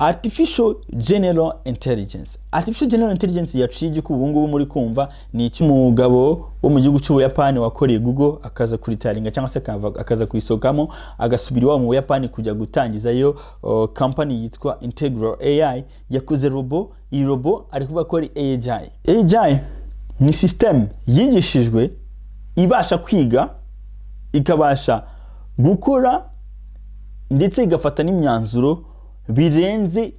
Artificial General Intelligence. Artificial General Intelligence yaciye igiko ubu ngubu muri kumva ni iki umugabo wo mu gihugu cy'Ubuyapani wakoreye Google akaza kuritaringa cyangwa se akaza kuyisokamo agasubira iwabo mu Buyapani kujya gutangizayo company yitwa Integral AI yakoze robo. Iyi robo ari kuvuga ko ari AI. AI ni system yigishijwe ibasha kwiga ikabasha gukora ndetse igafata n'imyanzuro birenze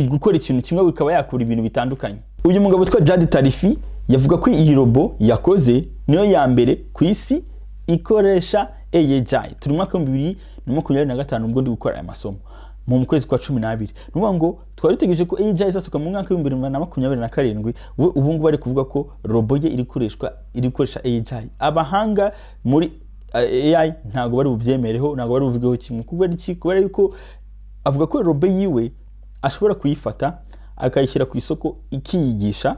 gukora ikintu kimwe bikaba yakora ibintu bitandukanye. Uyu mugabo witwa Jad Tarifi yavuga ko iyi robo yakoze niyo ya mbere ku isi ikoresha AI. Turi mwaka wa 2025 ubwo ndi gukora aya masomo mu kwezi kwa 12. Nuvuga ngo twari tegereje ko AI izasohoka mu mwaka wa 2027 ubu ngubu bari kuvuga ko robo ye iri koresha AI. Abahanga muri AI ntago bari bubyemereho, ntago bari buvugeho kimwe kubera yuko avuga ko robo yiwe ashobora kuyifata akayishyira ku isoko ikiyigisha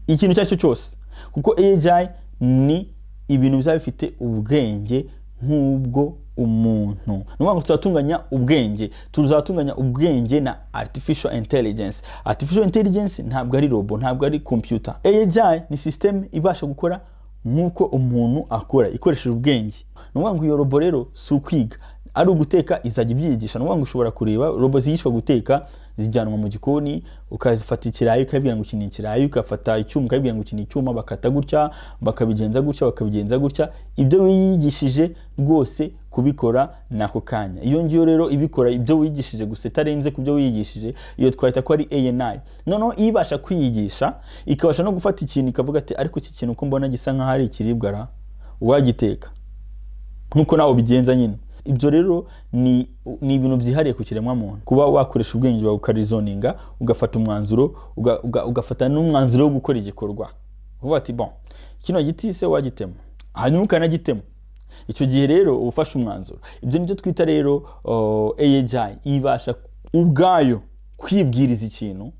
ikintu cyacyo cyose, kuko AI ni ibintu bizaba bifite ubwenge nk'ubwo umuntu. Nuvuga tuzatunganya ubwenge na artificial intelligence. Artificial intelligence ntabwo ari robo, ntabwo ari computer. AI ni system ibasha gukora nk'uko umuntu akora ikoresheje ubwenge. Nuvuga ngo iyo robo rero si ukwiga, ari uguteka izajya ibyigisha. Nuvuga ngo ushobora kureba robo zigishwa guteka zijyanwa mu gikoni, ukazifata ikirayi ukabwira ngo ukini ikirayi, ukafata icyuma ukabwira ngo ukini icyuma, bakata gutya bakabigenza gutya. Ibyo wiyigishije rwose kubikora nako kanya. Iyo ngiyo rero ibikora ibyo wiyigishije gusa tarenze kubyo wiyigishije, iyo twahita ko ari AI. Noneho ibasha kwiyigisha ikabasha no gufata ikintu ikavuga ati ariko iki kintu uko mbona gisa nka hari ikiribwa wagiteka nkuko nawo bigenza nyine. Ibyo rero ni ibintu byihariye ku kiremwa muntu, kuba wakoresha ubwenge bwawe ukarizoninga ugafata umwanzuro ugafata n'umwanzuro wo gukora igikorwa. Uvuga ati bon kino giti se wagitema hanyuma ukanagitema, icyo gihe rero ufashe umwanzuro. Ibyo nibyo twita rero AI ibasha ubwayo kwibwiriza ikintu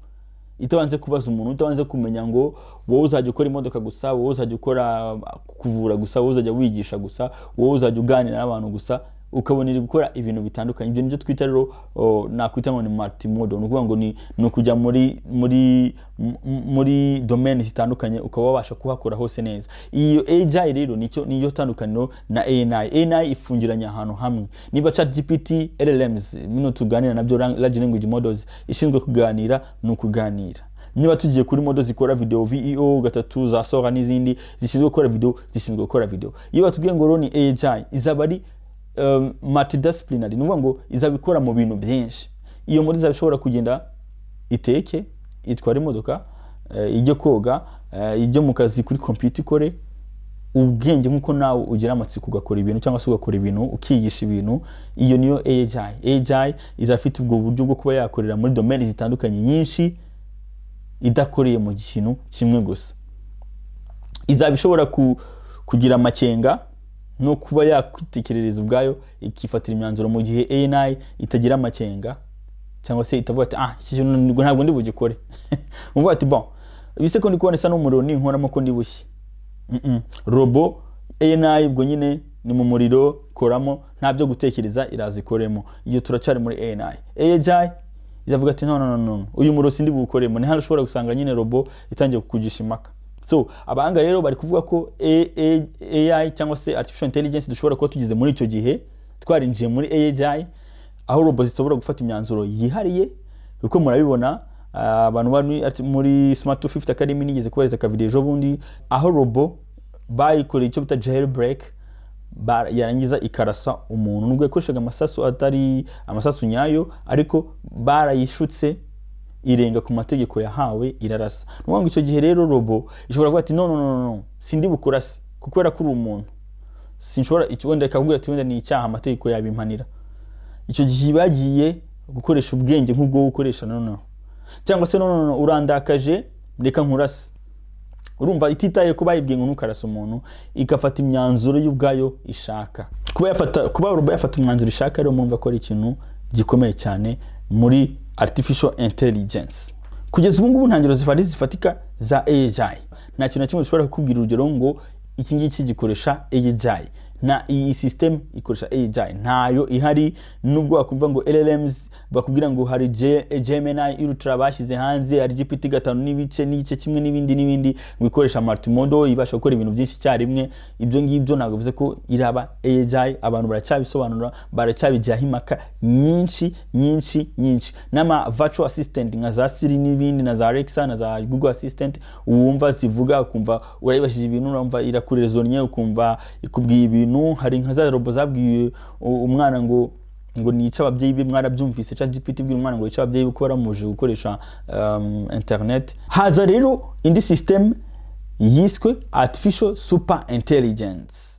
itabanze kubaza umuntu, itabanze kumenya ngo wowe uzajya ukora imodoka gusa, wowe uzajya ukora kuvura gusa, wowe uzajya wigisha gusa, wowe uzajya uganira n'abantu gusa, ukabonera gukora ibintu bitandukanye. Ibyo nibyo twita rero nakwita ngo ni multimodal. Nukuvuga ngo ni kujya muri domain zitandukanye ukaba wabasha kuhakora hose neza. Iyo AI rero niyo tandukaniro na AI. AI ifungiranya ahantu hamwe. Niba ChatGPT, LLMs mino tuganira nabyo large language models ishinzwe kuganira n'ukuganira. Niba tugiye kuri model zikora video VEO gatatu za Sora n'izindi zishinzwe gukora video, iyo batubwiye ngo roni AI izaba ari multidisciplinary. Nuvuga ngo izabikora mu bintu byinshi. Iyo muri zabishobora kugenda iteke, itwara imodoka, ijye koga, ijye mu kazi kuri computer ikore ubwenge nkuko nawe ugira amatsiko ugakora ibintu cyangwa se ugakora ibintu ukigisha ibintu. Iyo niyo AI izafite ubwo buryo bwo kuba yakorera muri domain zitandukanye nyinshi idakoreye mu kintu kimwe gusa. Izabishobora kugira amakenga no kuba yakwitekerereza ubwayo ikifatira imyanzuro mu gihe AI itagira amakenga cyangwa se itavuga ati iki kintu ntabwo ndi bugikore. Uvuga ati bon bise ko ndi kubona isa n'umuriro ninkoramo ko ndi bushye. Robo AI ubwo nyine ni mu muriro koramo, nta byo gutekereza irazikoremo. Iyo turacari muri AI izavuga ati no uyu muriro sindi bukoremo. Ni hano ushobora gusanga nyine robo itangiye kukugisha impaka. So abahanga rero bari kuvuga ko AI cyangwa se artificial intelligence dushobora kuba tugize muri icyo gihe twarinjiye muri AI, aho robo zishobora gufata imyanzuro yihariye. Uko murabibona abantu bari muri Smart 250 Academy nigeze kubereza ka video bundi aho robo bayikoreye icyo bita jailbreak, yarangiza ikarasa umuntu nubwo yakoreshaga amasasu atari amasasu nyayo, ariko barayishutse irenga ku mategeko yahawe irarasa. Nuvuga ngo icyo gihe rero robo ishobora kuba ati no sindi bukurase kuko era kuri umuntu sinshobora icyo wenda ikakubwira ati wenda ni icyaha amategeko yabimpanira. Icyo gihe bagiye gukoresha ubwenge nk'ubwo gukoresha noneho, cyangwa se no urandakaje reka nkurase. Urumva ititaye ko bayibwiye ngo ntukarasa umuntu, ikafata imyanzuro y'ubwayo ishaka. Kuba robo yafata umwanzuro ishaka rero mumva ko ari ikintu gikomeye cyane muri artificial intelligence. Kugeza ubu ngubu ntangiro zifatika za AI. Nta kintu na kimwe ushobora kukubwira urugero ngo iki ngiki gikoresha AI. na iyi system ikoresha AI ntayo ihari, nubwo wakumva ngo LLMs bakubwira ngo hari Gemini Ultra bashyize hanze, hari GPT-5 n'igice kimwe n'ibindi bikoresha multimodal ibasha gukora ibintu byinshi cyarimwe. Ibyo ngibyo ntabwo bivuze ko iraba AI, abantu baracyabisobanura, baracyabijyaho impaka nyinshi. N'ama virtual assistant nka za Siri n'ibindi na za Alexa na za Google Assistant wumva zivuga, ukumva urayibashije ibintu, urumva irakurezonye, ukumva ikubwiye ibintu. Hari nka za robot zabwiye umwana ngo nice ababyeyi be, mwarabyumvise ChatGPT bwira umwana ngo nice ababyeyi be ko baramuje gukoresha internet. Haza rero indi system yiswe artificial super intelligence.